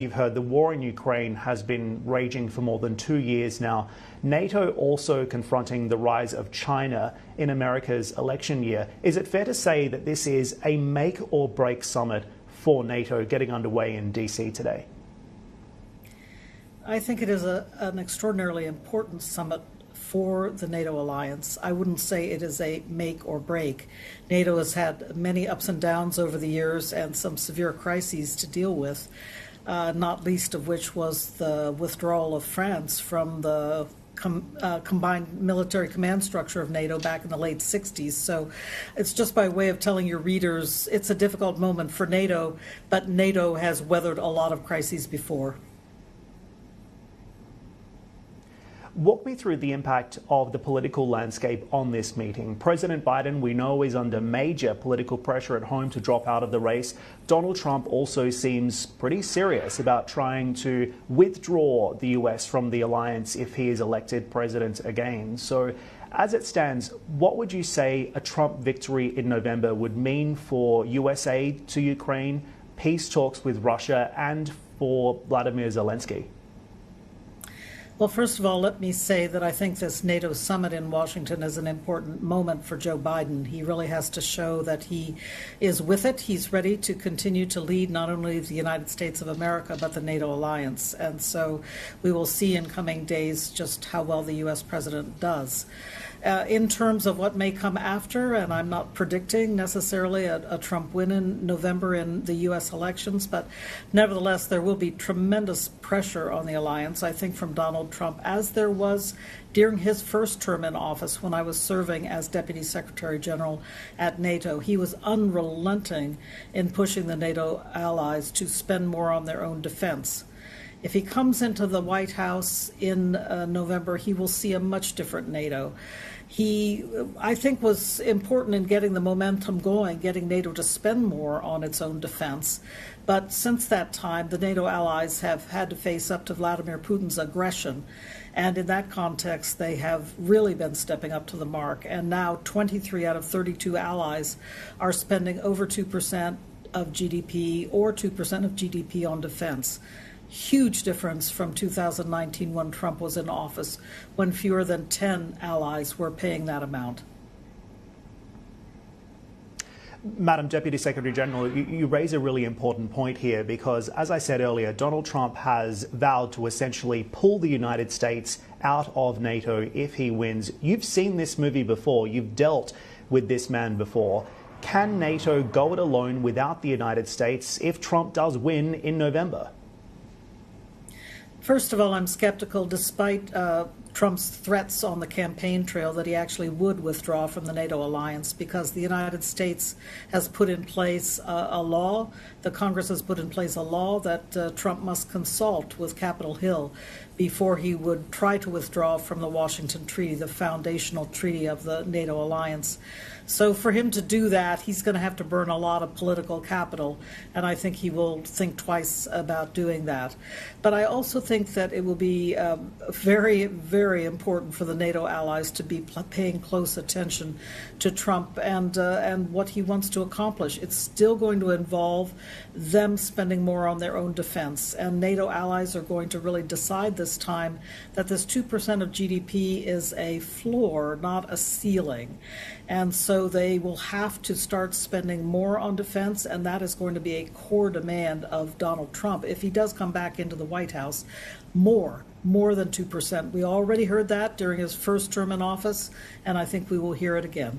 You've heard the war in Ukraine has been raging for more than 2 years now. NATO also confronting the rise of China in America's election year. Is it fair to say that this is a make or break summit for NATO getting underway in DC today? I think it is an extraordinarily important summit for the NATO alliance. I wouldn't say it is a make or break. NATO has had many ups and downs over the years and some severe crises to deal with. Not least of which was the withdrawal of France from the combined military command structure of NATO back in the late 60s. So it's just by way of telling your readers it's a difficult moment for NATO, but NATO has weathered a lot of crises before. Walk me through the impact of the political landscape on this meeting. President Biden, we know, is under major political pressure at home to drop out of the race. Donald Trump also seems pretty serious about trying to withdraw the US from the alliance if he is elected president again. So as it stands, what would you say a Trump victory in November would mean for US aid to Ukraine, peace talks with Russia, and for Vladimir Zelensky? Well, first of all, let me say that I think this NATO summit in Washington is an important moment for Joe Biden. He really has to show that he is with it. He's ready to continue to lead not only the United States of America, but the NATO alliance. And so we will see in coming days just how well the U.S. president does. In terms of what may come after, and I'm not predicting necessarily a Trump win in November in the U.S. elections, but nevertheless, there will be tremendous pressure on the alliance, I think, from Donald Trump, as there was during his first term in office when I was serving as Deputy Secretary General at NATO. He was unrelenting in pushing the NATO allies to spend more on their own defense. If he comes into the White House in November, he will see a much different NATO. He, I think, was important in getting the momentum going, getting NATO to spend more on its own defense. But since that time, the NATO allies have had to face up to Vladimir Putin's aggression. And in that context, they have really been stepping up to the mark. And now 23 out of 32 allies are spending over 2% of GDP or 2% of GDP on defense. Huge difference from 2019 when Trump was in office, when fewer than 10 allies were paying that amount. Madam Deputy Secretary General, you raise a really important point here because, as I said earlier, Donald Trump has vowed to essentially pull the United States out of NATO if he wins. You've seen this movie before. You've dealt with this man before. Can NATO go it alone without the United States if Trump does win in November? First of all, I'm skeptical, despite Trump's threats on the campaign trail, that he actually would withdraw from the NATO alliance, because the United States has put in place a law, the Congress has put in place a law that Trump must consult with Capitol Hill before he would try to withdraw from the Washington Treaty, the foundational treaty of the NATO alliance. So for him to do that, he's going to have to burn a lot of political capital, and I think he will think twice about doing that. But I also think that it will be very, very important for the NATO allies to be paying close attention to Trump and what he wants to accomplish. It's still going to involve them spending more on their own defense, and NATO allies are going to really decide this time that this 2% of GDP is a floor, not a ceiling. And so they will have to start spending more on defense, and that is going to be a core demand of Donald Trump if he does come back into the White House. More than 2%. We already heard that during his first term in office, and I think we will hear it again.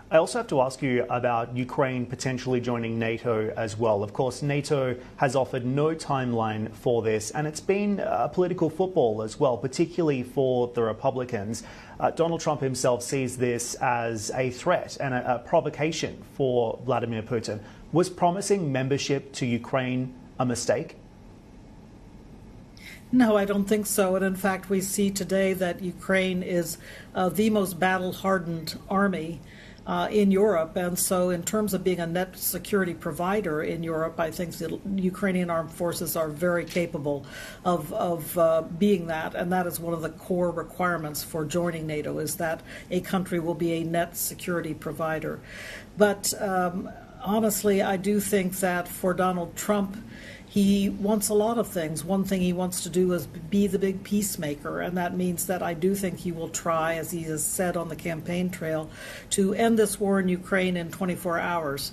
I also have to ask you about Ukraine potentially joining NATO as well. Of course, NATO has offered no timeline for this, and it's been a political football as well, particularly for the Republicans. Donald Trump himself sees this as a threat and a provocation for Vladimir Putin. Was promising membership to Ukraine a mistake? No, I don't think so. And in fact, we see today that Ukraine is the most battle-hardened army in Europe, and so in terms of being a net security provider in Europe, I think the Ukrainian armed forces are very capable of being that, and that is one of the core requirements for joining NATO, is that a country will be a net security provider. But Honestly, I do think that for Donald Trump, he wants a lot of things. One thing he wants to do is be the big peacemaker, and that means that I do think he will try, as he has said on the campaign trail, to end this war in Ukraine in 24 hours.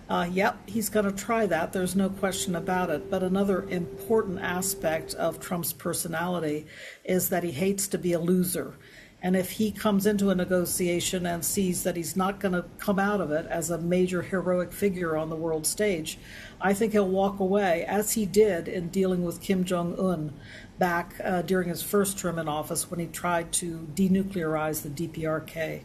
Yep, he's going to try that. There's no question about it. But another important aspect of Trump's personality is that he hates to be a loser. And if he comes into a negotiation and sees that he's not going to come out of it as a major heroic figure on the world stage, I think he'll walk away, as he did in dealing with Kim Jong-un back during his first term in office when he tried to denuclearize the DPRK.